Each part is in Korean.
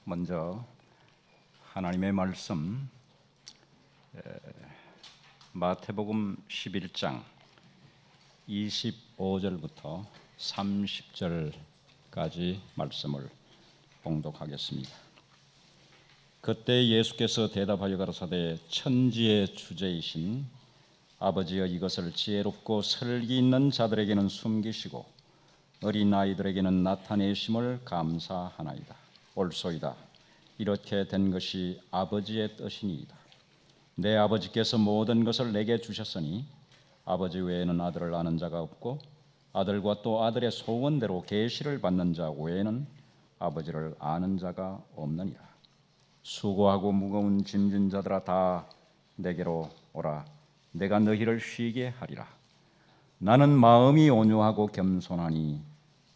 먼저 하나님의 말씀 마태복음 11장 25절부터 30절까지 말씀을 봉독하겠습니다. 그때 예수께서 대답하여 가라사대 천지의 주제이신 아버지여 이것을 지혜롭고 설기 있는 자들에게는 숨기시고 어린 아이들에게는 나타내심을 감사하나이다. 옳소이다. 이렇게 된 것이 아버지의 뜻이니이다. 내 아버지께서 모든 것을 내게 주셨으니 아버지 외에는 아들을 아는 자가 없고 아들과 또 아들의 소원대로 계시를 받는 자 외에는 아버지를 아는 자가 없느니라. 수고하고 무거운 짐진 자들아 다 내게로 오라. 내가 너희를 쉬게 하리라. 나는 마음이 온유하고 겸손하니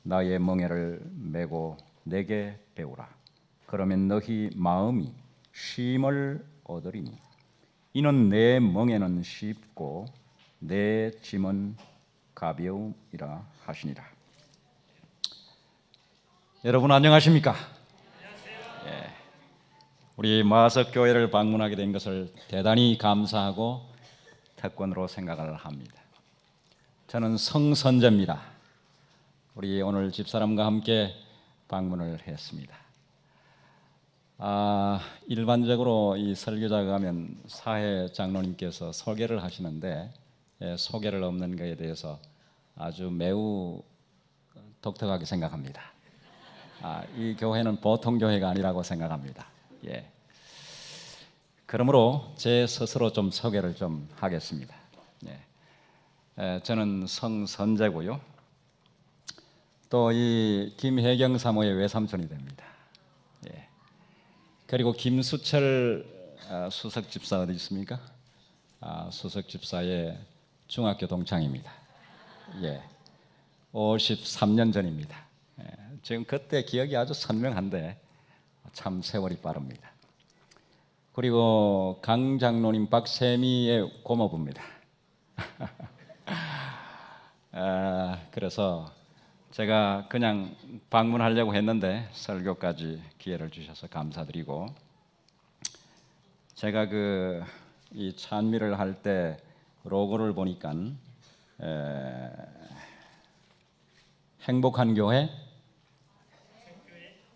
나의 멍에를 메고 내게 배우라. 그러면 너희 마음이 쉼을 얻으리니 이는 내 멍에는 쉽고 내 짐은 가벼움이라 하시니라. 여러분 안녕하십니까? 예, 우리 마석교회를 방문하게 된 것을 대단히 감사하고 특권으로 생각을 합니다. 저는 성선재입니다. 우리 오늘 집사람과 함께 방문을 했습니다. 일반적으로 이 설교자가 가면 사회 장로님께서 소개를 하시는데 소개를 없는 것에 대해서 아주 매우 독특하게 생각합니다. 이 교회는 보통 교회가 아니라고 생각합니다. 예. 그러므로 제 스스로 좀 소개를 좀 하겠습니다. 예. 저는 성선재고요. 또 이 김혜경 사모의 외삼촌이 됩니다. 예. 그리고 김수철 수석 집사 어디 있습니까? 수석 집사의 중학교 동창입니다. 예. 53년 전입니다. 예. 지금 그때 기억이 아주 선명한데 참 세월이 빠릅니다. 그리고 강 장로님 박세미의 고모부입니다. 그래서 제가 그냥 방문하려고 했는데 설교까지 기회를 주셔서 감사드리고, 제가 이 찬미를 할 때 로고를 보니까 행복한 교회,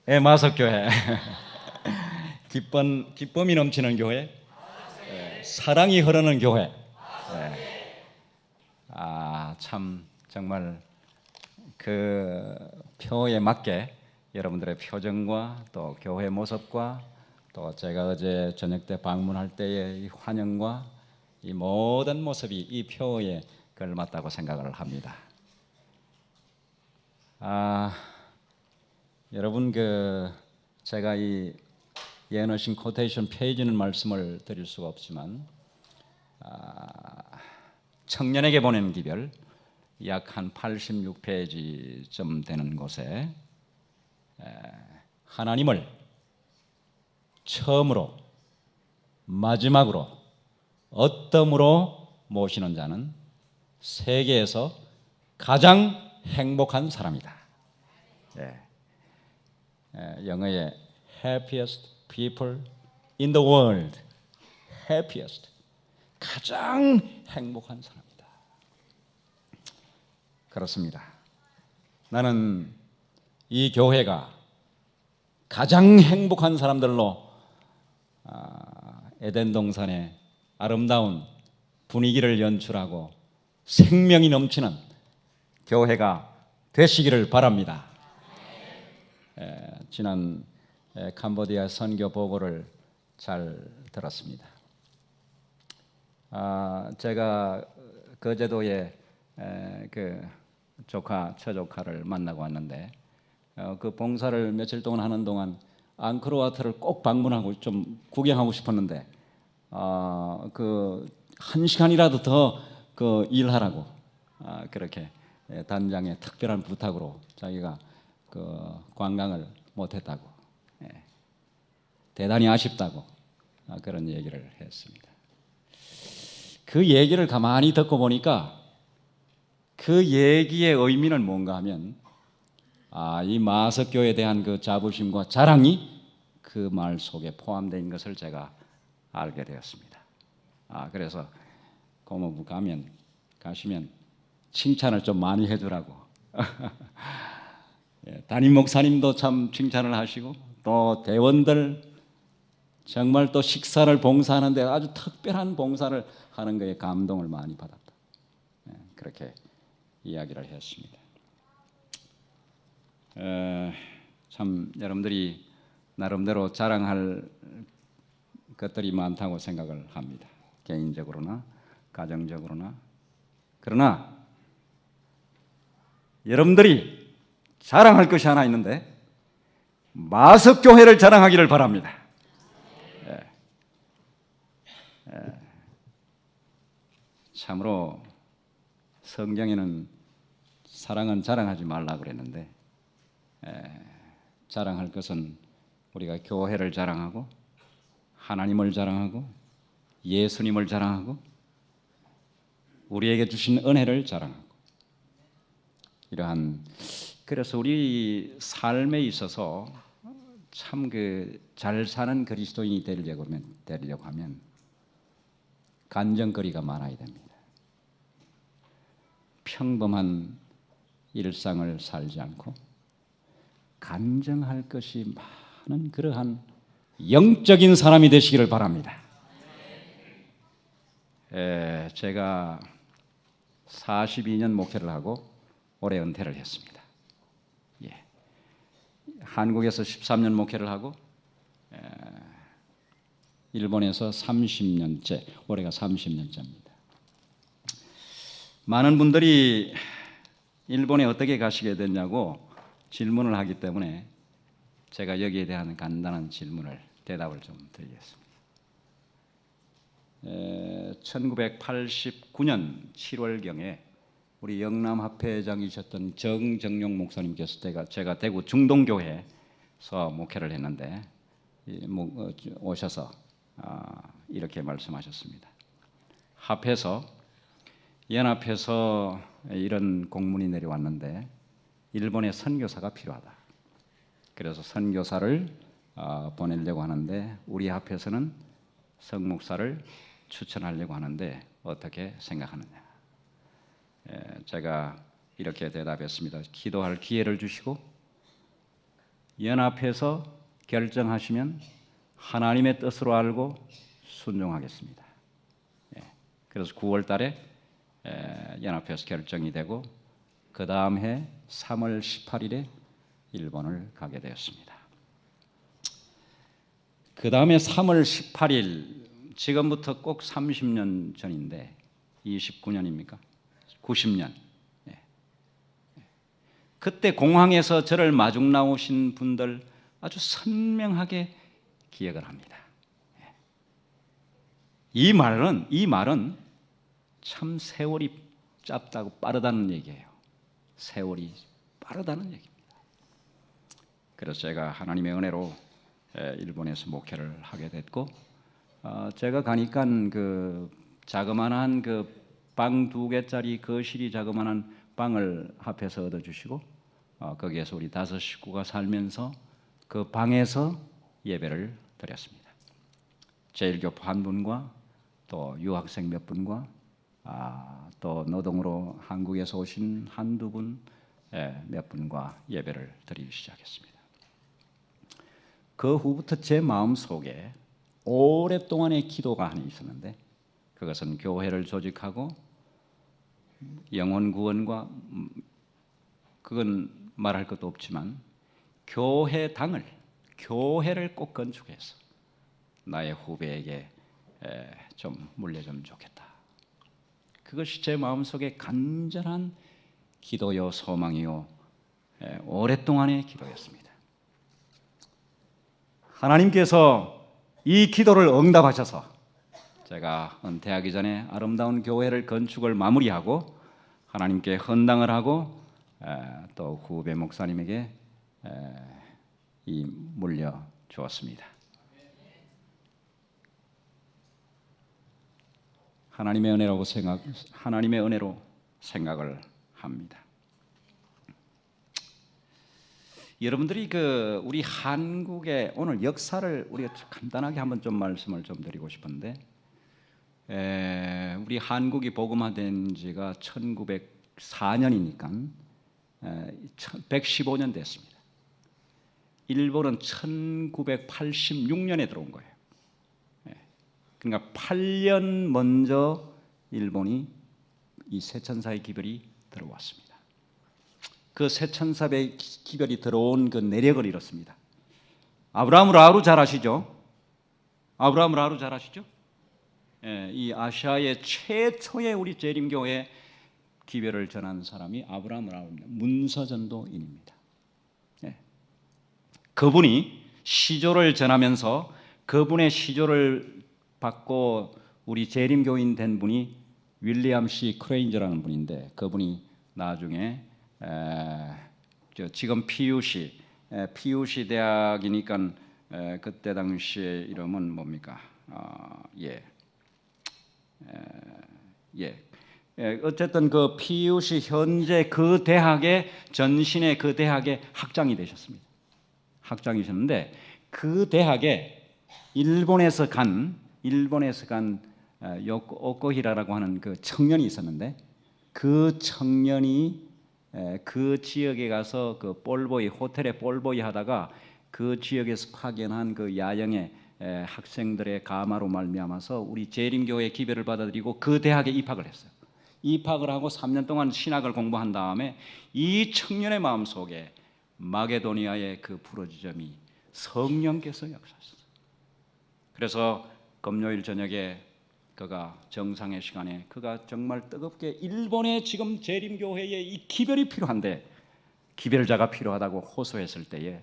마석교회, 기쁨이 넘치는 교회, 사랑이 흐르는 교회. 참 정말 그 표에 맞게 여러분들의 표정과 또 교회 모습과 또 제가 어제 저녁 때 방문할 때의 이 환영과 이 모든 모습이 이 표에 걸맞다고 생각을 합니다. 여러분 제가 이 예너신 코테이션 페이지는 말씀을 드릴 수가 없지만 청년에게 보내는 기별 약 한 86페이지쯤 되는 곳에 하나님을 처음으로 마지막으로 어떠므로 모시는 자는 세계에서 가장 행복한 사람이다. 영어의 happiest people in the world, happiest, 가장 행복한 사람이다. 그렇습니다. 나는 이 교회가 가장 행복한 사람들로 에덴 동산의 아름다운 분위기를 연출하고 생명이 넘치는 교회가 되시기를 바랍니다. 지난 캄보디아 선교 보고를 잘 들었습니다. 제가 거제도에 처조카를 만나고 왔는데 그 봉사를 며칠 동안 하는 동안 앙코르와트를 꼭 방문하고 좀 구경하고 싶었는데 한 시간이라도 더 일하라고 그렇게 단장의 특별한 부탁으로 자기가 관광을 못했다고, 대단히 아쉽다고 그런 얘기를 했습니다. 그 얘기를 가만히 듣고 보니까 그 얘기의 의미는 뭔가 하면 이 마석교에 대한 그 자부심과 자랑이 그 말 속에 포함된 것을 제가 알게 되었습니다. 그래서 고모부 가시면 칭찬을 좀 많이 해주라고. 담임 목사님도 참 칭찬을 하시고 또 대원들 정말 또 식사를 봉사하는데 아주 특별한 봉사를 하는 것에 감동을 많이 받았다. 그렇게 이야기를 했습니다. 참 여러분들이 나름대로 자랑할 것들이 많다고 생각을 합니다. 개인적으로나 가정적으로나. 그러나 여러분들이 자랑할 것이 하나 있는데 마석교회를 자랑하기를 바랍니다. 참으로 성경에는 사랑은 자랑하지 말라 그랬는데 자랑할 것은 우리가 교회를 자랑하고 하나님을 자랑하고 예수님을 자랑하고 우리에게 주신 은혜를 자랑하고 이러한 그래서 우리 삶에 있어서 참 잘 사는 그리스도인이 되려고 하면 간증거리가 많아야 됩니다. 평범한 일상을 살지 않고 간증할 것이 많은 그러한 영적인 사람이 되시기를 바랍니다. 제가 42년 목회를 하고 올해 은퇴를 했습니다. 한국에서 13년 목회를 하고 일본에서 30년째, 올해가 30년째입니다. 많은 분들이 일본에 어떻게 가시게 됐냐고 질문을 하기 때문에 제가 여기에 대한 간단한 대답을 좀 드리겠습니다. 1989년 7월경에 우리 영남합회장이셨던 정정용 목사님께서 제가 대구 중동교회에서 목회를 했는데 오셔서 이렇게 말씀하셨습니다. 연합해서 이런 공문이 내려왔는데 일본에 선교사가 필요하다. 그래서 선교사를 보내려고 하는데 우리 합에서는 성목사를 추천하려고 하는데 어떻게 생각하느냐. 제가 이렇게 대답했습니다. 기도할 기회를 주시고 연합해서 결정하시면 하나님의 뜻으로 알고 순종하겠습니다. 그래서 9월 달에 연합해서 결정이 되고 그 다음 해 3월 18일에 일본을 가게 되었습니다. 그 다음에 3월 18일 지금부터 꼭 30년 전인데 29년입니까? 90년. 그때 공항에서 저를 마중 나오신 분들 아주 선명하게 기억을 합니다. 이 말은 참 세월이 짧다고 빠르다는 얘기예요. 세월이 빠르다는 얘기입니다. 그래서 제가 하나님의 은혜로 일본에서 목회를 하게 됐고 제가 가니까 그 자그마한 그 방 2개짜리 거실이 자그마한 방을 합해서 얻어주시고 거기에서 우리 5 식구가 살면서 그 방에서 예배를 드렸습니다. 제일교포 한 분과 또 유학생 몇 분과 또 노동으로 한국에서 오신 한두 분 몇 분과 예배를 드리기 시작했습니다. 그 후부터 제 마음속에 오랫동안의 기도가 하나 있었는데 그것은 교회를 조직하고 영혼 구원과 그건 말할 것도 없지만 교회를 꼭 건축해서 나의 후배에게 좀 물려주면 좋겠다. 그것이 제 마음속에 간절한 기도요 소망이요 오랫동안의 기도였습니다. 하나님께서 이 기도를 응답하셔서 제가 은퇴하기 전에 아름다운 교회를 건축을 마무리하고 하나님께 헌당을 하고 또 후배 목사님에게 물려 주었습니다. 하나님의 은혜로 생각을 합니다. 여러분들이 그 우리 한국의 오늘 역사를 우리가 간단하게 한번 좀 말씀을 좀 드리고 싶은데, 우리 한국이 복음화된 지가 1904년이니까 115년 됐습니다. 일본은 1986년에 들어온 거예요. 그러니까 8년 먼저 일본이 이 세천사의 기별이 들어왔습니다. 그 세천사의 기별이 들어온 그 내력을 잃었습니다. 아브라함 라루 잘 아시죠? 아브라함 라루 잘 아시죠? 이 아시아의 최초의 우리 재림교회 기별을 전한 사람이 아브라함 라루입니다. 문서전도인입니다. 그분이 시조를 전하면서 그분의 시조를 받고 우리 재림교인 된 분이 윌리엄 C. 크레인저라는 분인데, 그분이 나중에 지금 PUC 대학이니까 그때 당시의 이름은 뭡니까? 어쨌든 그 PUC 현재 그 대학의 전신의 그 대학의 학장이 되셨습니다. 학장이셨는데 그 대학에 일본에서 간 오코히라라고 하는 그 청년이 있었는데, 그 청년이 그 지역에 가서 그 볼보이 호텔에 볼보이 하다가 그 지역에서 파견한 그 야영의 학생들의 가마로 말미암아서 우리 재림교회 기별을 받아들이고 그 대학에 입학을 했어요. 입학을 하고 3년 동안 신학을 공부한 다음에 이 청년의 마음속에 마게도니아의 그 부르짖음이 성령께서 역사하셨어요. 그래서 금요일 저녁에 그가 정상의 시간에 그가 정말 뜨겁게 일본의 지금 재림교회에 이 기별이 필요한데 기별자가 필요하다고 호소했을 때에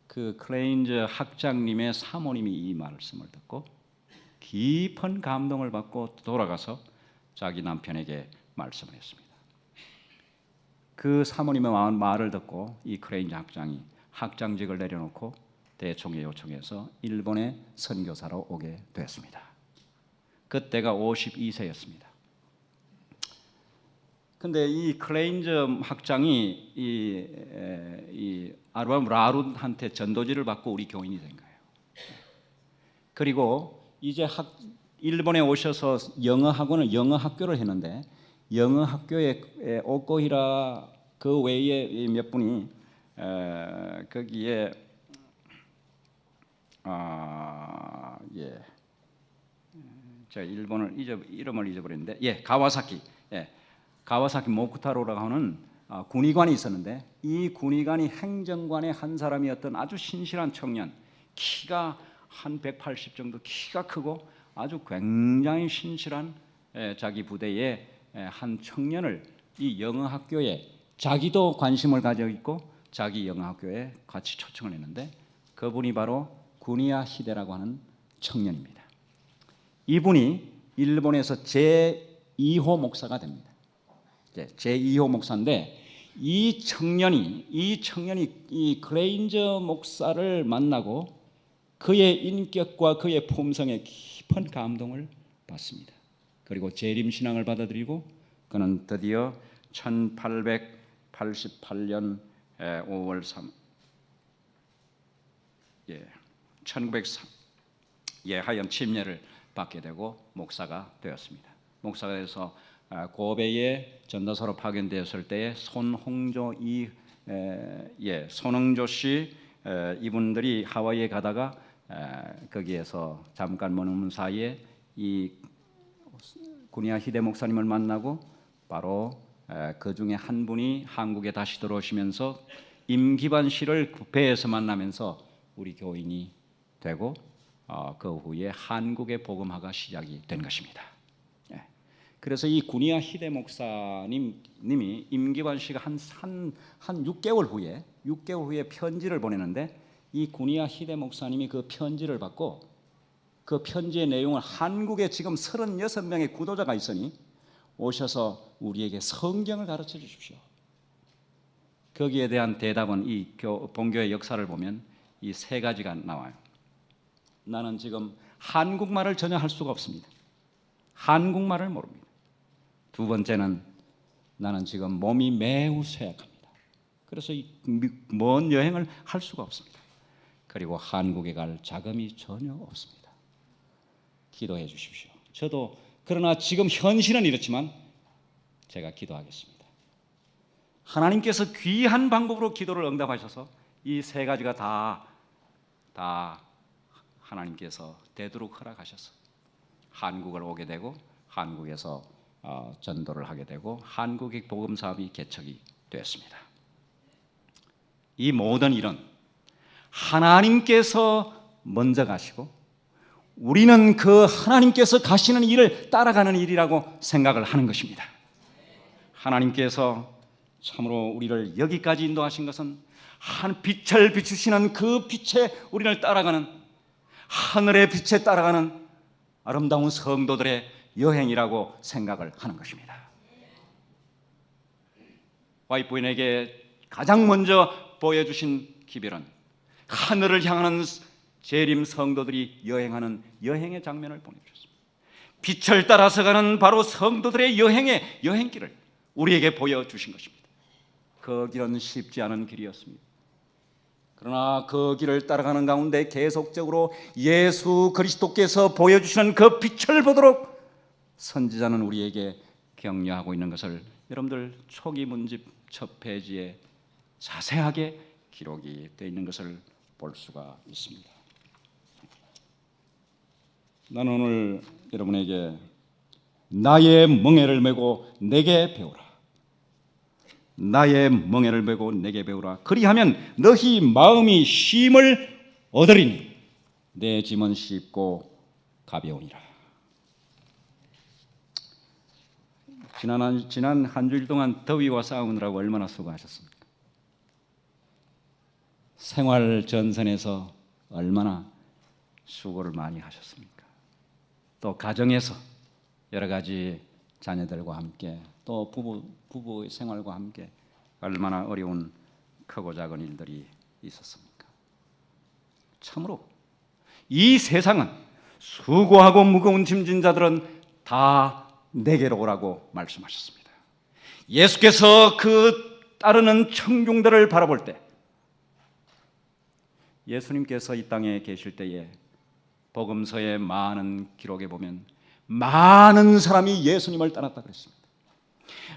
그 클레인저 학장님의 사모님이 이 말씀을 듣고 깊은 감동을 받고 돌아가서 자기 남편에게 말씀을 했습니다. 그 사모님의 말을 듣고 이 클레인저 학장이 학장직을 내려놓고 대총회 요청해서 일본의 선교사로 오게 되었습니다. 그때가 52세였습니다. 근데 이 클레인저 학장이 이 아브라함 라룬한테 전도지를 받고 우리 교인이 된 거예요. 그리고 이제 일본에 오셔서 영어 학교를 했는데, 영어 학교에 오코히라 그 외에 몇 분이 거기에 제가 이름을 잊어버렸는데, 가와사키 모쿠타로라고 하는 군의관이 있었는데, 이 군의관이 행정관의 한 사람이었던 아주 신실한 청년, 키가 한 180 정도 키가 크고 아주 굉장히 신실한 자기 부대의 한 청년을 이 영어학교에 자기도 관심을 가지고 있고 자기 영어학교에 같이 초청을 했는데, 그분이 바로 구니야 히데라고 하는 청년입니다. 이분이 일본에서 제2호 목사가 됩니다. 제2호 목사인데, 이 청년이 이 클레인저 목사를 만나고 그의 인격과 그의 품성에 깊은 감동을 받습니다. 그리고 재림신앙을 받아들이고 그는 드디어 1888년 5월 3 하얀 침례를 받게 되고 목사가 되었습니다. 목사가 돼서 고베에 전도사로 파견되었을 때에 손흥조 씨 이분들이 하와이에 가다가 거기에서 잠깐 머무는 사이에 이 구니야 히데 목사님을 만나고 바로 그 중에 한 분이 한국에 다시 들어오시면서 임기반 씨를 배에서 만나면서 우리 교인이 되고 그 후에 한국의 복음화가 시작이 된 것입니다. 그래서 이 구니야 히데 목사님이 임기반 씨가 한 6개월 후에 편지를 보내는데, 이 구니야 히데 목사님이 그 편지를 받고 그 편지의 내용을 한국에 지금 36명의 구도자가 있으니 오셔서 우리에게 성경을 가르쳐 주십시오. 거기에 대한 대답은 이 본교의 역사를 보면 이 세 가지가 나와요. 나는 지금 한국말을 전혀 할 수가 없습니다. 한국말을 모릅니다. 두 번째는 나는 지금 몸이 매우 쇠약합니다. 그래서 먼 여행을 할 수가 없습니다. 그리고 한국에 갈 자금이 전혀 없습니다. 기도해 주십시오. 저도 그러나 지금 현실은 이렇지만 제가 기도하겠습니다. 하나님께서 귀한 방법으로 기도를 응답하셔서 이 세 가지가 다 하나님께서 되도록 허락하셔서 한국을 오게 되고 한국에서 전도를 하게 되고 한국의 복음 사업이 개척이 되었습니다. 이 모든 일은 하나님께서 먼저 가시고 우리는 그 하나님께서 가시는 일을 따라가는 일이라고 생각을 하는 것입니다. 하나님께서 참으로 우리를 여기까지 인도하신 것은 한 빛을 비추시는 그 빛에 우리를 따라가는, 하늘의 빛에 따라가는 아름다운 성도들의 여행이라고 생각을 하는 것입니다. 와이프인에게 가장 먼저 보여주신 기별은 하늘을 향하는 재림 성도들이 여행하는 여행의 장면을 보내주셨습니다. 빛을 따라서 가는 바로 성도들의 여행길을 우리에게 보여주신 것입니다. 그 길은 쉽지 않은 길이었습니다. 그러나 그 길을 따라가는 가운데 계속적으로 예수 그리스도께서 보여주시는 그 빛을 보도록 선지자는 우리에게 격려하고 있는 것을 여러분들 초기 문집 첫 페이지에 자세하게 기록이 되어 있는 것을 볼 수가 있습니다. 나는 오늘 여러분에게 나의 멍에를 메고 내게 배우라. 나의 멍에를 메고 내게 배우라. 그리하면 너희 마음이 쉼을 얻으리니 내 짐은 쉽고 가벼우니라. 지난 한 주일 동안 더위와 싸우느라고 얼마나 수고하셨습니까? 생활 전선에서 얼마나 수고를 많이 하셨습니까? 또 가정에서 여러 가지 자녀들과 함께 또 부부 생활과 함께 얼마나 어려운 크고 작은 일들이 있었습니까? 참으로 이 세상은 수고하고 무거운 짐진 자들은 다 내게로 오라고 말씀하셨습니다. 예수께서 그 따르는 청중들을 바라볼 때, 예수님께서 이 땅에 계실 때에 복음서의 많은 기록에 보면 많은 사람이 예수님을 따랐다 그랬습니다.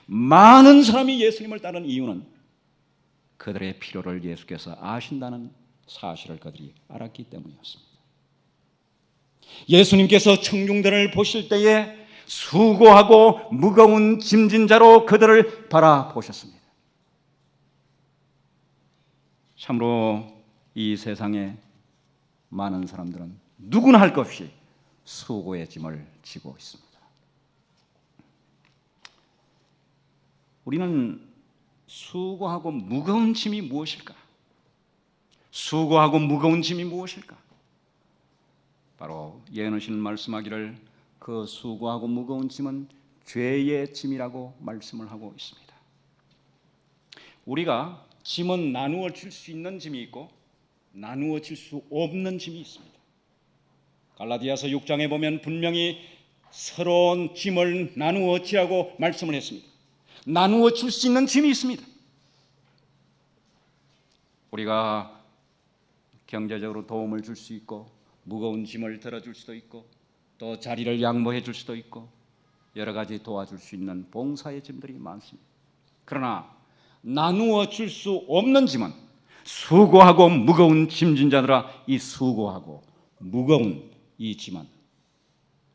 많은 사람이 예수님을 따른 이유는 그들의 필요를 예수께서 아신다는 사실을 그들이 알았기 때문이었습니다. 예수님께서 청중들을 보실 때에 수고하고 무거운 짐진 자로 그들을 바라보셨습니다. 참으로 이 세상에 많은 사람들은 누구나 할 것 없이 수고의 짐을 지고 있습니다. 우리는 수고하고 무거운 짐이 무엇일까? 수고하고 무거운 짐이 무엇일까? 바로 예언하시는 말씀하기를 그 수고하고 무거운 짐은 죄의 짐이라고 말씀을 하고 있습니다. 우리가 짐은 나누어 질 수 있는 짐이 있고 나누어 질 수 없는 짐이 있습니다. 갈라디아서 6장에 보면 분명히 서러운 짐을 나누어 지라고 말씀을 했습니다. 나누어 줄 수 있는 짐이 있습니다. 우리가 경제적으로 도움을 줄 수 있고 무거운 짐을 들어줄 수도 있고 또 자리를 양보해 줄 수도 있고 여러 가지 도와줄 수 있는 봉사의 짐들이 많습니다. 그러나 나누어 줄 수 없는 짐은 수고하고 무거운 짐진 자들아, 이 수고하고 무거운 이 짐은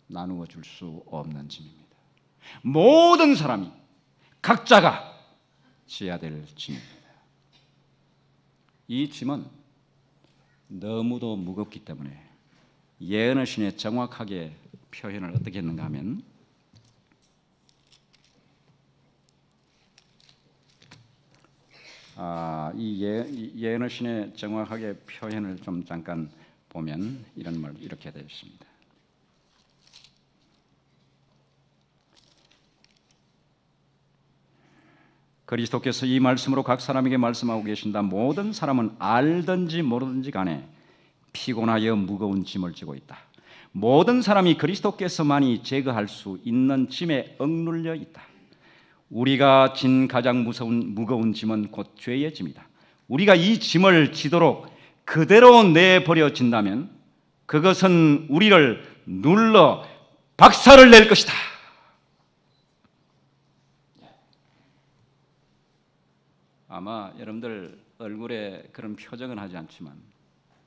나누어 줄 수 없는 짐입니다. 모든 사람이 각자가 지어야 될 짐입니다. 이 짐은 너무도 무겁기 때문에 예언의 신에 정확하게 표현을 어떻게 했는가 하면 이 예언의 신에 정확하게 표현을 좀 잠깐 보면 이런 말 이렇게 되어 있습니다. 그리스도께서 이 말씀으로 각 사람에게 말씀하고 계신다. 모든 사람은 알든지 모르든지 간에 피곤하여 무거운 짐을 지고 있다. 모든 사람이 그리스도께서만이 제거할 수 있는 짐에 억눌려 있다. 우리가 진 가장 무거운 짐은 곧 죄의 짐이다. 우리가 이 짐을 지도록 그대로 내버려진다면 그것은 우리를 눌러 박살을 낼 것이다. 아마 여러분들 얼굴에 그런 표정은 하지 않지만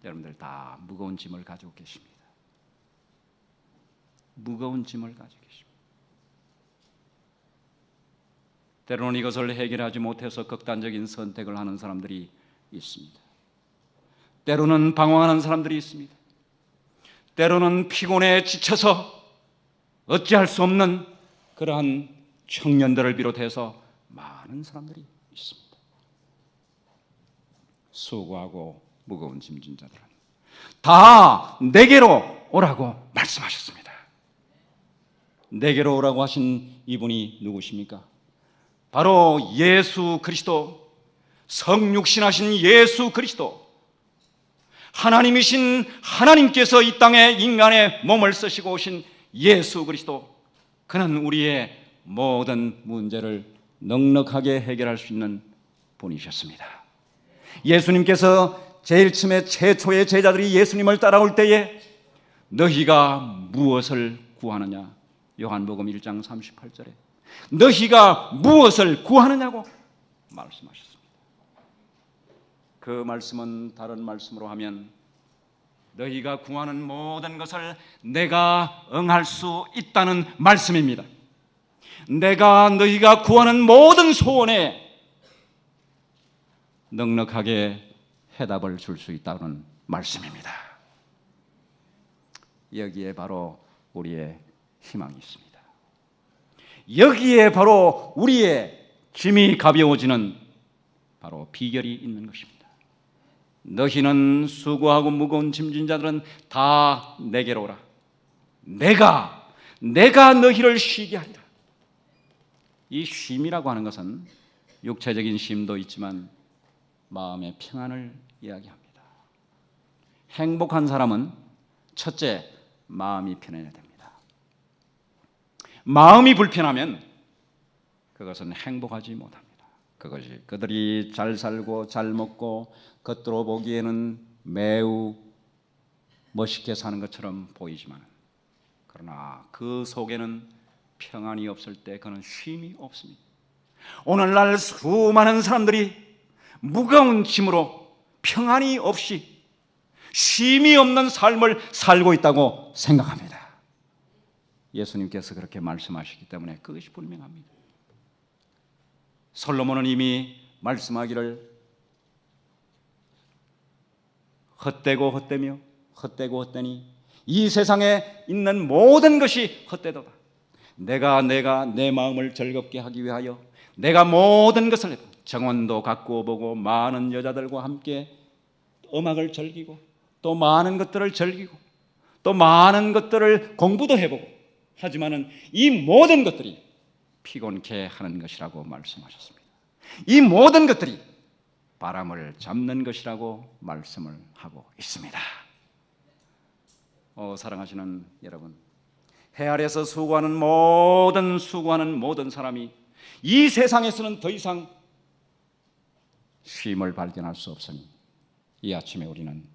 여러분들 다 무거운 짐을 가지고 계십니다. 무거운 짐을 가지고 계십니다. 때로는 이것을 해결하지 못해서 극단적인 선택을 하는 사람들이 있습니다. 때로는 방황하는 사람들이 있습니다. 때로는 피곤해 지쳐서 어찌할 수 없는 그러한 청년들을 비롯해서 많은 사람들이 있습니다. 수고하고 무거운 짐진 자들은 다 내게로 오라고 말씀하셨습니다. 내게로 오라고 하신 이분이 누구십니까? 바로 예수 그리스도, 성육신하신 예수 그리스도, 하나님이신 하나님께서 이 땅에 인간의 몸을 쓰시고 오신 예수 그리스도. 그는 우리의 모든 문제를 넉넉하게 해결할 수 있는 분이셨습니다. 예수님께서 제일 처음에 최초의 제자들이 예수님을 따라올 때에 너희가 무엇을 구하느냐? 요한복음 1장 38절에 너희가 무엇을 구하느냐고 말씀하셨습니다. 그 말씀은 다른 말씀으로 하면 너희가 구하는 모든 것을 내가 응할 수 있다는 말씀입니다. 내가 너희가 구하는 모든 소원에 넉넉하게 해답을 줄 수 있다는 말씀입니다. 여기에 바로 우리의 희망이 있습니다. 여기에 바로 우리의 짐이 가벼워지는 바로 비결이 있는 것입니다. 너희는 수고하고 무거운 짐진 자들은 다 내게로 오라. 내가 너희를 쉬게 하리라. 이 쉼이라고 하는 것은 육체적인 쉼도 있지만 마음의 평안을 이야기합니다. 행복한 사람은 첫째, 마음이 편해야 됩니다. 마음이 불편하면 그것은 행복하지 못합니다. 그것이 그들이 잘 살고 잘 먹고 겉으로 보기에는 매우 멋있게 사는 것처럼 보이지만 그러나 그 속에는 평안이 없을 때 그는 쉼이 없습니다. 오늘날 수많은 사람들이 무거운 짐으로 평안이 없이 쉼이 없는 삶을 살고 있다고 생각합니다. 예수님께서 그렇게 말씀하시기 때문에 그것이 분명합니다. 솔로몬은 이미 말씀하기를 헛되고 헛되며 헛되고 헛되니 이 세상에 있는 모든 것이 헛되도다. 내가 내 마음을 즐겁게 하기 위하여 내가 모든 것을 정원도 가꾸어 보고 많은 여자들과 함께 음악을 즐기고 또 많은 것들을 즐기고 또 많은 것들을 공부도 해보고 하지만은 이 모든 것들이 피곤케 하는 것이라고 말씀하셨습니다. 이 모든 것들이 바람을 잡는 것이라고 말씀을 하고 있습니다. 사랑하시는 여러분, 해 아래에서 수고하는 모든 사람이 이 세상에서는 더 이상 쉼을 발견할 수 없으니 이 아침에 우리는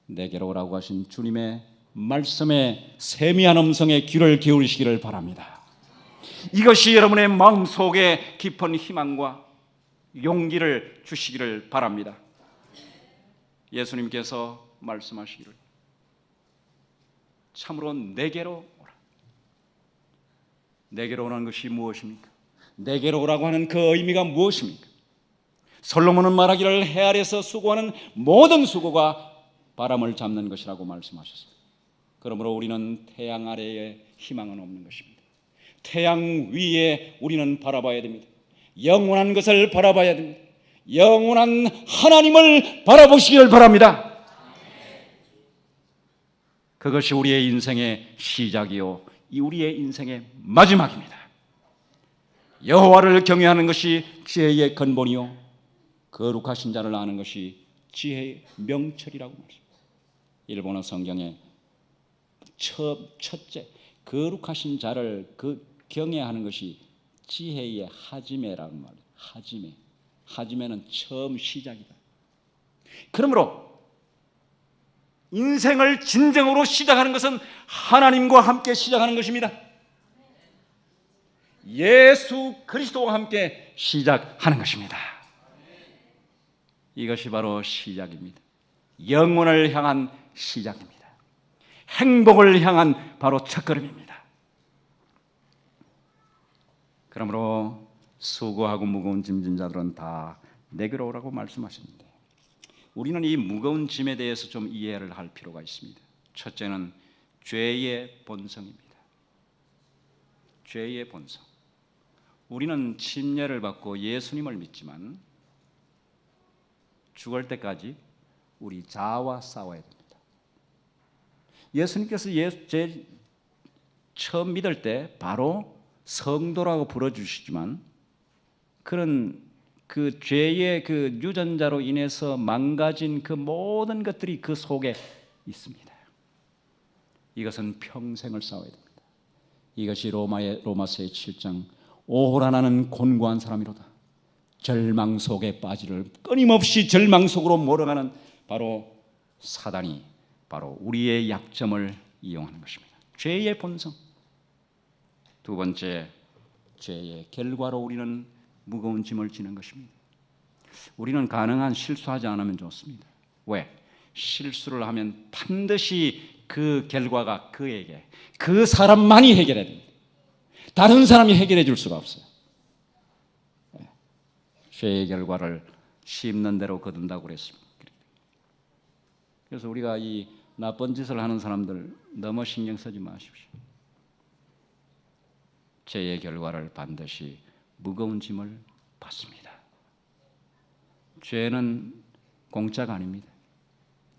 내게로 오라고 하신 주님의 말씀에 세미한 음성에 귀를 기울이시기를 바랍니다. 이것이 여러분의 마음속에 깊은 희망과 용기를 주시기를 바랍니다. 예수님께서 말씀하시기를 참으로 내게로 오라. 내게로 오라는 것이 무엇입니까? 내게로 오라고 하는 그 의미가 무엇입니까? 솔로몬은 말하기를 해 아래에서 수고하는 모든 수고가 바람을 잡는 것이라고 말씀하셨습니다. 그러므로 우리는 태양 아래에 희망은 없는 것입니다. 태양 위에 우리는 바라봐야 됩니다. 영원한 것을 바라봐야 됩니다. 영원한 하나님을 바라보시기를 바랍니다. 그것이 우리의 인생의 시작이요 우리의 인생의 마지막입니다. 여호와를 경외하는 것이 지혜의 근본이요 거룩하신 자를 아는 것이 지혜의 명철이라고 말합니다. 일본어 성경에 첫째 거룩하신 자를 경외하는 것이 지혜의 하지메라는 말이에요. 하지메. 하지메는 처음 시작이다. 그러므로 인생을 진정으로 시작하는 것은 하나님과 함께 시작하는 것입니다. 예수 그리스도와 함께 시작하는 것입니다. 이것이 바로 시작입니다. 영혼을 향한 시작입니다. 행복을 향한 바로 첫걸음입니다. 그러므로 수고하고 무거운 짐진 자들은 다 내게로 오라고 말씀하셨는데, 우리는 이 무거운 짐에 대해서 좀 이해를 할 필요가 있습니다. 첫째는 죄의 본성입니다. 죄의 본성. 우리는 침례를 받고 예수님을 믿지만 죽을 때까지 우리 자아와 싸워야 됩니다. 예수님께서 처음 믿을 때 바로 성도라고 불러주시지만, 그런 그 죄의 그 유전자로 인해서 망가진 그 모든 것들이 그 속에 있습니다. 이것은 평생을 싸워야 됩니다. 이것이 로마서의 7장 오호라 나는 곤고한 사람이로다. 절망 속에 빠지를 끊임없이 절망 속으로 몰아가는 바로 사단이 바로 우리의 약점을 이용하는 것입니다. 죄의 본성. 두 번째, 죄의 결과로 우리는 무거운 짐을 지는 것입니다. 우리는 가능한 실수하지 않으면 좋습니다. 왜? 실수를 하면 반드시 그 결과가 그에게, 그 사람만이 해결해야 됩니다. 다른 사람이 해결해 줄 수가 없어요. 죄의 결과를 심는 대로 거둔다고 그랬습니다. 그래서 우리가 이 나쁜 짓을 하는 사람들 너무 신경 쓰지 마십시오. 죄의 결과를 반드시 무거운 짐을 받습니다. 죄는 공짜가 아닙니다.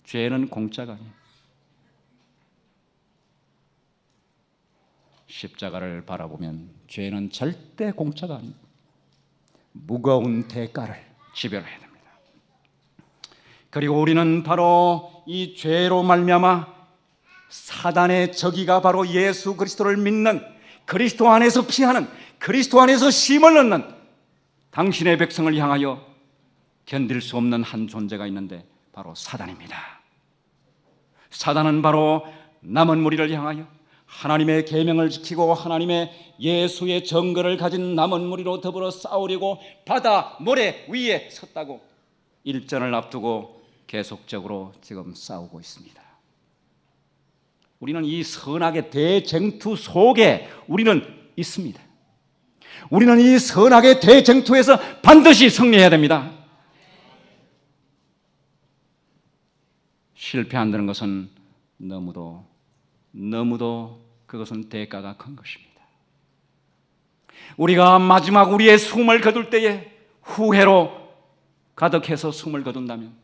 죄는 공짜가 아니에요. 십자가를 바라보면 죄는 절대 공짜가 아닙니다. 무거운 대가를 지불해야 됩니다. 그리고 우리는 바로 이 죄로 말미암아 사단의 적이가 바로 예수 그리스도를 믿는, 그리스도 안에서 피하는, 그리스도 안에서 쉼을 얻는 당신의 백성을 향하여 견딜 수 없는 한 존재가 있는데 바로 사단입니다. 사단은 바로 남은 무리를 향하여 하나님의 계명을 지키고 하나님의 예수의 정거를 가진 남은 무리로 더불어 싸우려고 바다 모래 위에 섰다고 일전을 앞두고 계속적으로 지금 싸우고 있습니다. 우리는 이 선악의 대쟁투 속에 우리는 있습니다. 우리는 이 선악의 대쟁투에서 반드시 승리해야 됩니다. 실패한다는 것은 너무도 그것은 대가가 큰 것입니다. 우리가 마지막 우리의 숨을 거둘 때에 후회로 가득해서 숨을 거둔다면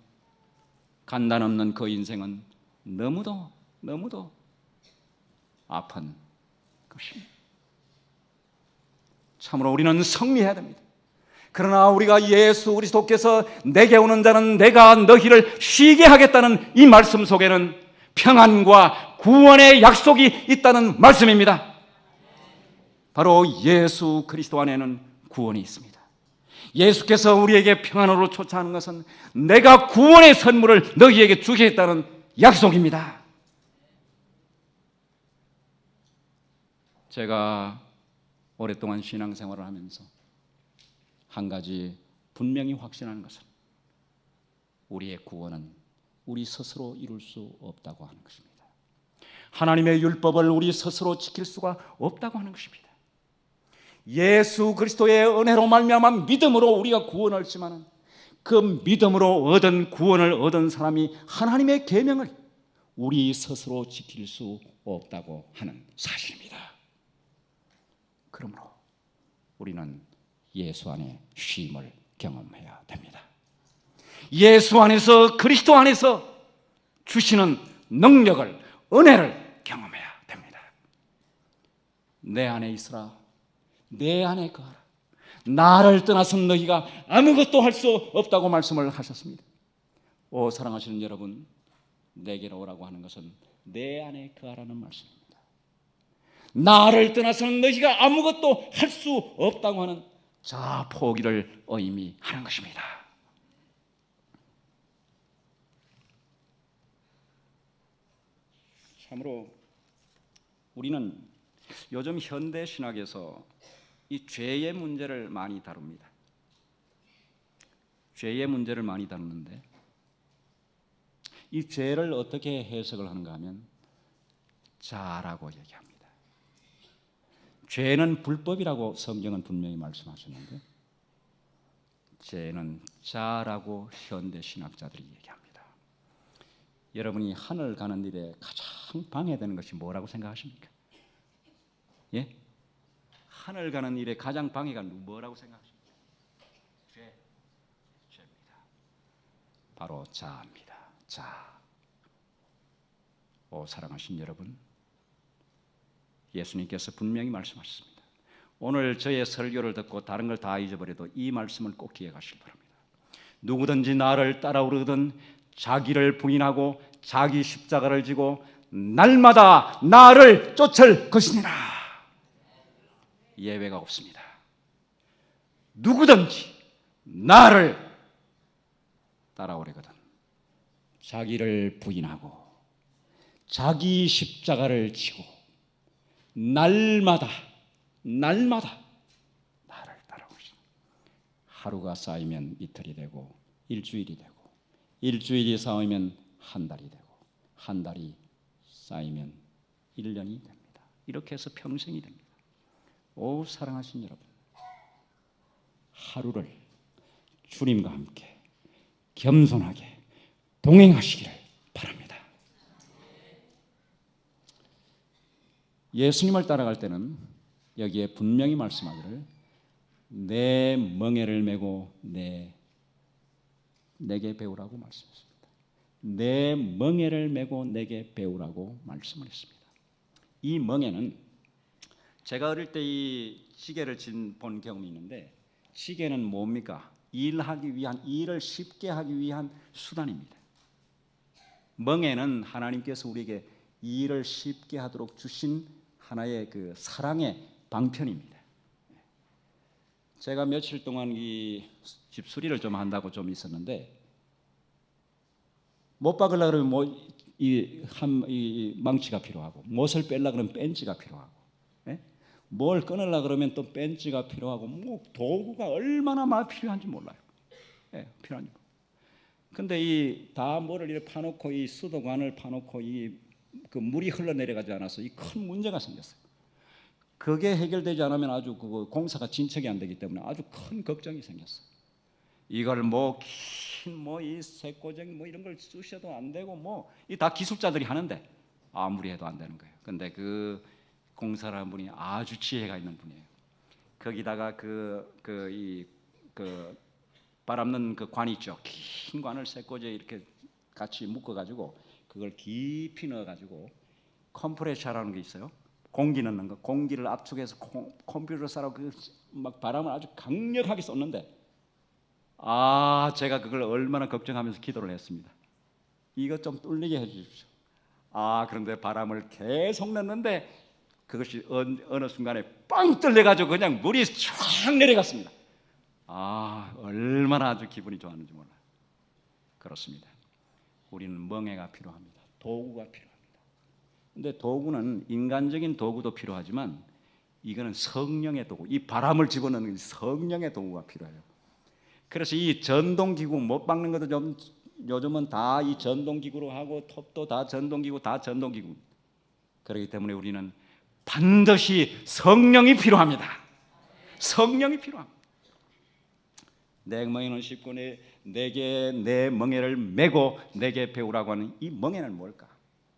간단 없는 그 인생은 너무도 아픈 것입니다. 참으로 우리는 승리해야 됩니다. 그러나 우리가 예수 그리스도께서 내게 오는 자는 내가 너희를 쉬게 하겠다는 이 말씀 속에는 평안과 구원의 약속이 있다는 말씀입니다. 바로 예수 그리스도 안에는 구원이 있습니다. 예수께서 우리에게 평안으로 쫓아하는 것은 내가 구원의 선물을 너희에게 주겠다는 약속입니다. 제가 오랫동안 신앙생활을 하면서 한 가지 분명히 확신하는 것은 우리의 구원은 우리 스스로 이룰 수 없다고 하는 것입니다. 하나님의 율법을 우리 스스로 지킬 수가 없다고 하는 것입니다. 예수 그리스도의 은혜로 말미암아 믿음으로 우리가 구원을 얻지만 그 믿음으로 얻은 구원을 얻은 사람이 하나님의 계명을 우리 스스로 지킬 수 없다고 하는 사실입니다. 그러므로 우리는 예수 안에 쉼을 경험해야 됩니다. 예수 안에서, 그리스도 안에서 주시는 능력을, 은혜를 경험해야 됩니다. 내 안에 있으라, 내 안에 거하라. 나를 떠나서는 너희가 아무것도 할 수 없다고 말씀을 하셨습니다. 오 사랑하시는 여러분, 내게로 오라고 하는 것은 내 안에 거하라는 말씀입니다. 나를 떠나서는 너희가 아무것도 할 수 없다고 하는 자아 포기를 의미하는 것입니다. 참으로 우리는 요즘 현대 신학에서 이 죄의 문제를 많이 다룹니다. 죄의 문제를 많이 다루는데 이 죄를 어떻게 해석을 하는가 하면 자라고 얘기합니다. 죄는 불법이라고 성경은 분명히 말씀하셨는데 죄는 자라고 현대 신학자들이 얘기합니다. 여러분이 하늘 가는 일에 가장 방해되는 것이 뭐라고 생각하십니까? 예? 하늘 가는 일에 가장 방해가 뭐라고 생각하십니까? 죄입니다. 바로 자아입니다. 자, 오 사랑하신 여러분, 예수님께서 분명히 말씀하셨습니다. 오늘 저의 설교를 듣고 다른 걸 다 잊어버려도 이 말씀을 꼭 기억하시기 바랍니다. 누구든지 나를 따라오르거든 자기를 부인하고 자기 십자가를 지고 날마다 나를 쫓을 것이니라. 예외가 없습니다. 누구든지 나를 따라오려거든 자기를 부인하고 자기 십자가를 지고 날마다 나를 따라오시오. 하루가 쌓이면 이틀이 되고 일주일이 되고 일주일이 쌓이면 한 달이 되고 한 달이 쌓이면 1년이 됩니다. 이렇게 해서 평생이 됩니다. 오 사랑하신 여러분, 하루를 주님과 함께 겸손하게 동행하시기를 바랍니다. 예수님을 따라갈 때는 여기에 분명히 말씀하기를 내 멍에를 메고 내게 배우라고 말씀했습니다. 내 멍에를 메고 내게 배우라고 말씀을 했습니다. 이 멍에는 제가 어릴 때 이 시계를 본 경험이 있는데 시계는 뭡니까? 일을 쉽게 하기 위한 수단입니다. 멍에는 하나님께서 우리에게 일을 쉽게 하도록 주신 하나의 그 사랑의 방편입니다. 제가 며칠 동안 이 집수리를 좀 한다고 좀 있었는데 못 박으려고 그러면 이 망치가 필요하고 못을 빼려고 그러면 벤치가 필요하고 뭘 끊으려고 그러면 또 벤치가 필요하고 뭐 도구가 얼마나 많이 필요한지 몰라요. 필요한지. 근데 이 다 뭐를 이렇게 파놓고 이 수도관을 파놓고 그 물이 흘러내려가지 않아서 이 큰 문제가 생겼어요. 그게 해결되지 않으면 아주 그 공사가 진척이 안 되기 때문에 아주 큰 걱정이 생겼어요. 이걸 이 쇠꼬쟁 이런 걸 쓰셔도 안 되고 이 다 기술자들이 하는데 아무리 해도 안 되는 거예요. 근데 그 공사를 한 분이 아주 지혜가 있는 분이에요. 거기다가 바람는 그 관이 있죠. 긴 관을 쇠꼬지에 이렇게 같이 묶어가지고 그걸 깊이 넣어가지고 컴프레셔라는 게 있어요. 공기 넣는 거, 공기를 압축해서 컴퓨터 쏴라고 막 바람을 아주 강력하게 쏘는데 제가 그걸 얼마나 걱정하면서 기도를 했습니다. 이거 좀 뚫리게 해주십시오. 그런데 바람을 계속 넣는데 그것이 어느 순간에 빵 뚫려가지고 그냥 물이 쫙 내려갔습니다. 얼마나 아주 기분이 좋았는지 몰라요. 그렇습니다. 우리는 멍에가 필요합니다. 도구가 필요합니다. 근데 도구는 인간적인 도구도 필요하지만 이거는 성령의 도구, 이 바람을 집어넣는 성령의 도구가 필요해요. 그래서 이 전동기구 못 박는 것도 좀 요즘은 다 이 전동기구로 하고 톱도 다 전동기구, 다 전동기구. 그렇기 때문에 우리는 반드시 성령이 필요합니다. 성령이 필요합니다. 내 멍에는 쉽고 내게 내 멍에를 메고 내게 배우라고 하는 이 멍에는 뭘까?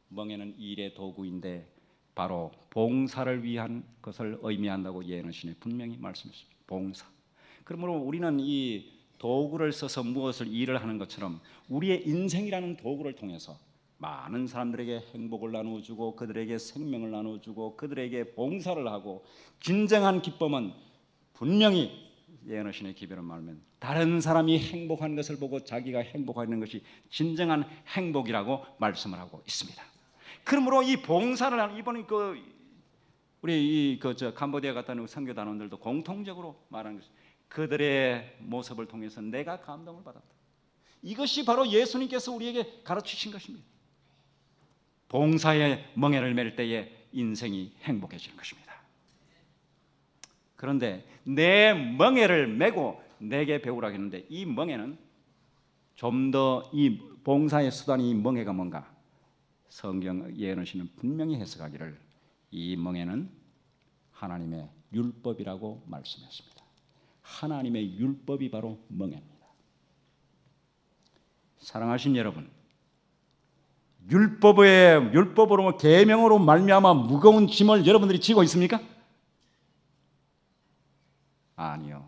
멍에는 일의 도구인데 바로 봉사를 위한 것을 의미한다고 예언하시네 분명히 말씀하십니다. 봉사. 그러므로 우리는 이 도구를 써서 무엇을 일을 하는 것처럼 우리의 인생이라는 도구를 통해서 많은 사람들에게 행복을 나누어주고 그들에게 생명을 나누어주고 그들에게 봉사를 하고 진정한 기쁨은 분명히 예언하시네 기별은 말하면 다른 사람이 행복한 것을 보고 자기가 행복하는 것이 진정한 행복이라고 말씀을 하고 있습니다. 그러므로 이 봉사를 하는 이번에 우리 저 캄보디아 갔다 온 선교 단원들도 공통적으로 말하는 것이 그들의 모습을 통해서 내가 감동을 받았다. 이것이 바로 예수님께서 우리에게 가르치신 것입니다. 봉사의 멍에를 맬 때에 인생이 행복해지는 것입니다. 그런데 내 멍에를 메고 내게 배우라고 했는데 이 멍에는 좀 더 이 봉사의 수단이 이 멍에가 뭔가 성경 예언하시는 분명히 해석하기를 이 멍에는 하나님의 율법이라고 말씀했습니다. 하나님의 율법이 바로 멍에입니다. 사랑하신 여러분, 율법으로 계명으로 말미암아 무거운 짐을 여러분들이 지고 있습니까? 아니요.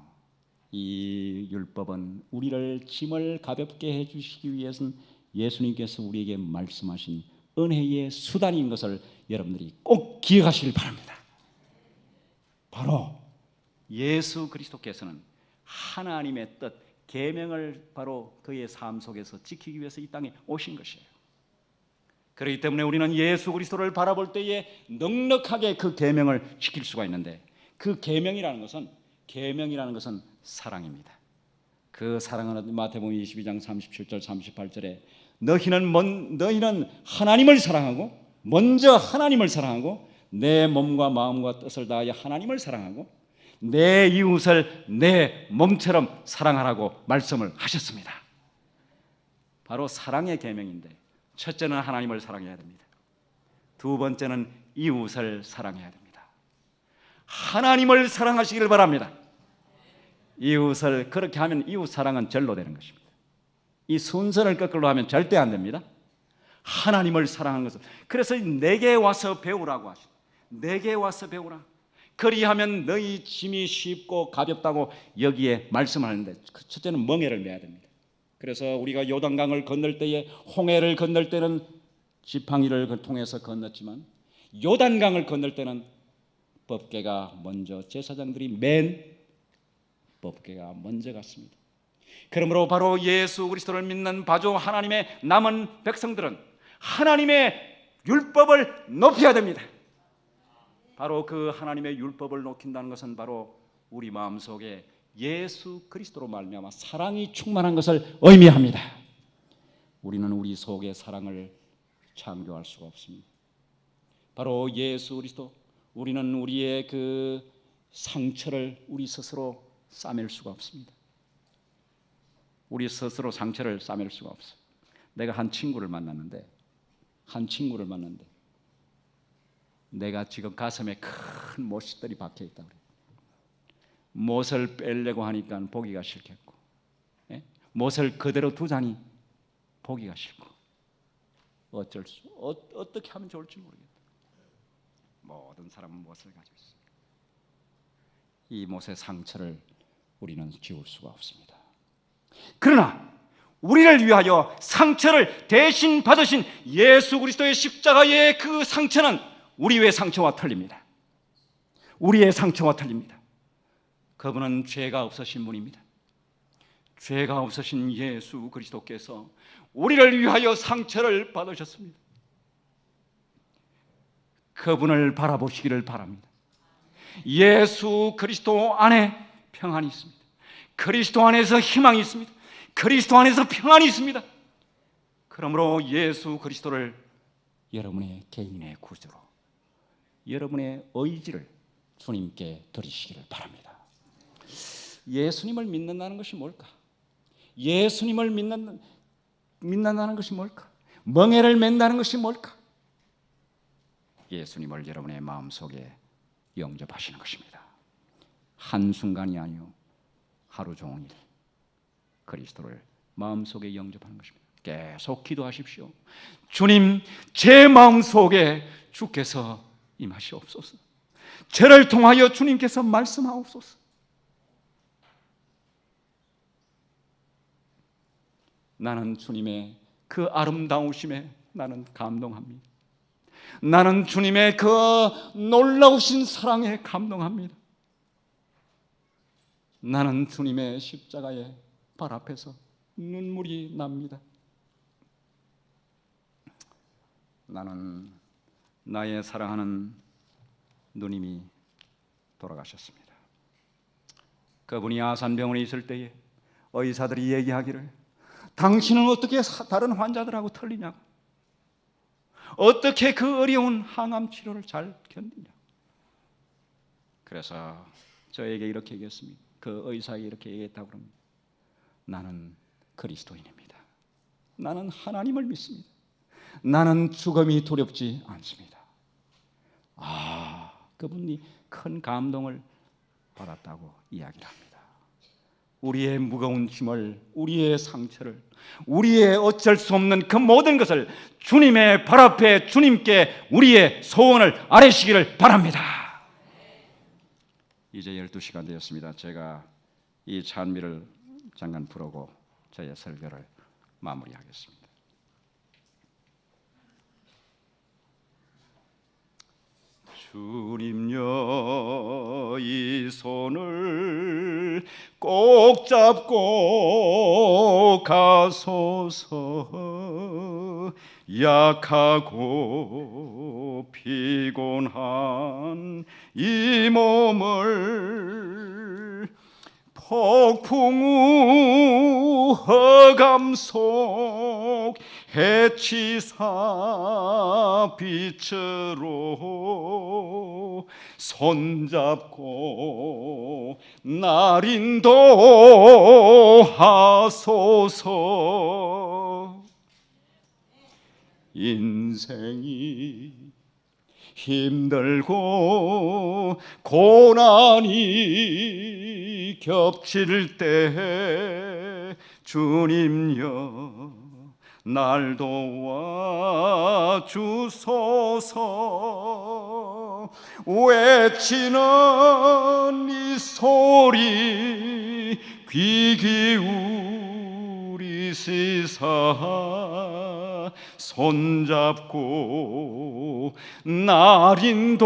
이 율법은 우리를 짐을 가볍게 해주시기 위해서는 예수님께서 우리에게 말씀하신 은혜의 수단인 것을 여러분들이 꼭 기억하시길 바랍니다. 바로 예수 그리스도께서는 하나님의 뜻, 계명을 바로 그의 삶 속에서 지키기 위해서 이 땅에 오신 것이에요. 그렇기 때문에 우리는 예수 그리스도를 바라볼 때에 넉넉하게 그 계명을 지킬 수가 있는데 그 계명이라는 것은 사랑입니다. 그 사랑은 마태복음 22장 37절 38절에 너희는 하나님을 사랑하고 먼저 하나님을 사랑하고 내 몸과 마음과 뜻을 다하여 하나님을 사랑하고 내 이웃을 내 몸처럼 사랑하라고 말씀을 하셨습니다. 바로 사랑의 계명인데 첫째는 하나님을 사랑해야 됩니다. 두 번째는 이웃을 사랑해야 됩니다. 하나님을 사랑하시기를 바랍니다. 이웃을 그렇게 하면 이웃 사랑은 절로 되는 것입니다. 이 순서를 거꾸로 하면 절대 안 됩니다. 하나님을 사랑하는 것은 그래서 내게 와서 배우라고 하시죠. 내게 와서 배우라. 그리하면 너희 짐이 쉽고 가볍다고 여기에 말씀하는데 첫째는 멍에를 매야 됩니다. 그래서 우리가 요단강을 건널 때에 홍해를 건널 때는 지팡이를 통해서 건넜지만 요단강을 건널 때는 법궤가 먼저 제사장들이 맨 법궤가 먼저 갔습니다. 그러므로 바로 예수 그리스도를 믿는 바조 하나님의 남은 백성들은 하나님의 율법을 높여야 됩니다. 바로 그 하나님의 율법을 높인다는 것은 바로 우리 마음속에 예수 그리스도로 말미암아 사랑이 충만한 것을 의미합니다. 우리는 우리 속에 사랑을 창조할 수가 없습니다. 바로 예수 그리스도, 우리는 우리의 그 상처를 우리 스스로 싸맬 수가 없습니다. 우리 스스로 상처를 싸맬 수가 없어요. 내가 한 친구를 만났는데 내가 지금 가슴에 큰 못들이 박혀 있다 그래요. 못을 빼려고 하니까 보기가 싫겠고, 못을 그대로 두자니 보기가 싫고, 어떻게 하면 좋을지 모르겠다. 모든 사람은 못을 가지고 있습니다. 이 못의 상처를 우리는 지울 수가 없습니다. 그러나 우리를 위하여 상처를 대신 받으신 예수 그리스도의 십자가의 그 상처는 우리의 상처와 틀립니다. 우리의 상처와 틀립니다. 그분은 죄가 없으신 분입니다. 죄가 없으신 예수 그리스도께서 우리를 위하여 상처를 받으셨습니다. 그분을 바라보시기를 바랍니다. 예수 그리스도 안에 평안이 있습니다. 그리스도 안에서 희망이 있습니다. 그리스도 안에서 평안이 있습니다. 그러므로 예수 그리스도를 여러분의 개인의 구주로, 여러분의 의지를 주님께 드리시기를 바랍니다. 예수님을 믿는다는 것이 뭘까? 예수님을 믿는다는 것이 뭘까? 멍에를 맨다는 것이 뭘까? 예수님을 여러분의 마음속에 영접하시는 것입니다. 한순간이 아니요 하루 종일 그리스도를 마음속에 영접하는 것입니다. 계속 기도하십시오. 주님, 제 마음속에 주께서 임하시옵소서. 저를 통하여 주님께서 말씀하옵소서. 나는 주님의 그 아름다우심에 나는 감동합니다. 나는 주님의 그 놀라우신 사랑에 감동합니다. 나는 주님의 십자가의 발 앞에서 눈물이 납니다. 나는 나의 사랑하는 누님이 돌아가셨습니다. 그분이 아산병원에 있을 때에 의사들이 얘기하기를 당신은 어떻게 다른 환자들하고 틀리냐고, 어떻게 그 어려운 항암 치료를 잘 견디냐. 그래서 저에게 이렇게 얘기했습니다. 그 의사에게 이렇게 얘기했다고 합니다. 나는 그리스도인입니다. 나는 하나님을 믿습니다. 나는 죽음이 두렵지 않습니다. 그분이 큰 감동을 받았다고 이야기를 합니다. 우리의 무거운 짐을, 우리의 상처를, 우리의 어쩔 수 없는 그 모든 것을 주님의 발 앞에 주님께 우리의 소원을 아뢰시기를 바랍니다. 이제 12시가 되었습니다. 제가 이 찬미를 잠깐 부르고 저의 설교를 마무리하겠습니다. 주님여, 이 손을 꼭 잡고 가소서. 약하고 피곤한 이 몸을 폭풍 우 흑암 속 해치사 빛으로 손잡고 날 인도하소서. 인생이 힘들고 고난이 겹칠 때 주님여, 날 도와 주소서. 외치는 이 소리 귀 기울이시사 손잡고 날 인도하소서.